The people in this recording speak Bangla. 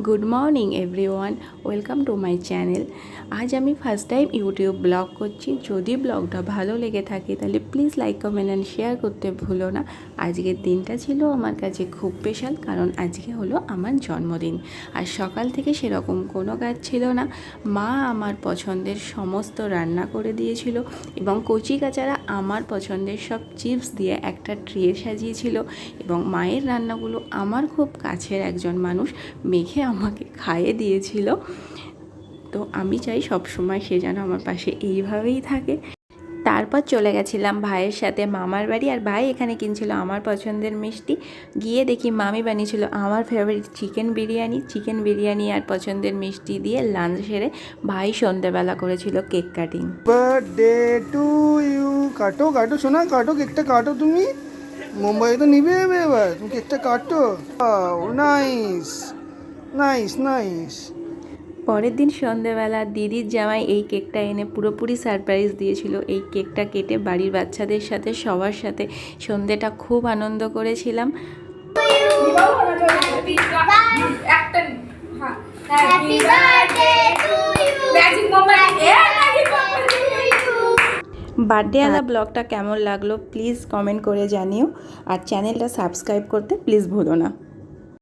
Good morning everyone, welcome to my channel. আজ আমি ফার্স্ট টাইম ইউটিউব ব্লগ করছি। যদি ব্লগটা ভালো লেগে থাকে তাহলে please like, comment and share করতে ভুলো না। আজকের দিনটা ছিল আমার কাছে খুব স্পেশাল, কারণ আজকে হলো আমার জন্মদিন। আর সকাল থেকে সেরকম কোনো কাজ ছিল না। মা আমার পছন্দের সমস্ত রান্না করে দিয়েছিল এবং কচি কাচারা আমার পছন্দের সব চিপস দিয়ে একটা ট্রে সাজিয়েছিল। এবং মায়ের রান্নাগুলো আমার খুব কাছের একজন মানুষ মেখে আমাকে খাইয়ে দিয়েছিল। তো আমি চাই সব সময় সে যেন আমার পাশে এইভাবেই থাকে। তারপর চলে গেছিলাম ভাইয়ের সাথে মামার বাড়ি, আর ভাই এখানে কিনছিল আমার পছন্দের মিষ্টি। গিয়ে দেখি মামি বানিয়েছিল আমার ফেভারিট চিকেন বিরিয়ানি আর পছন্দের মিষ্টি দিয়ে লাঞ্চ সেরে ভাই সন্ধ্যেবেলা করেছিল cake cutting. Birthday to you. কাটো কাটো শোনা, কাটো কেকটা কাটো। তুমি মুম্বাই তো নিবে এবার, তুমি কেকটা কাটো। Nice nice nice. পরের দিন সন্ধেবেলা দিদির জামাই এই কেকটা এনে পুরোপুরি সারপ্রাইজ দিয়েছিল। এই কেকটা কেটে বাড়ির বাচ্চাদের সাথে সবার সাথে সন্ধেটা খুব আনন্দ করেছিলাম। বার্থডেওয়ালা ব্লগটা কেমন লাগলো প্লিজ কমেন্ট করে জানিও, আর চ্যানেলটা সাবস্ক্রাইব করতে প্লিজ ভুলো না।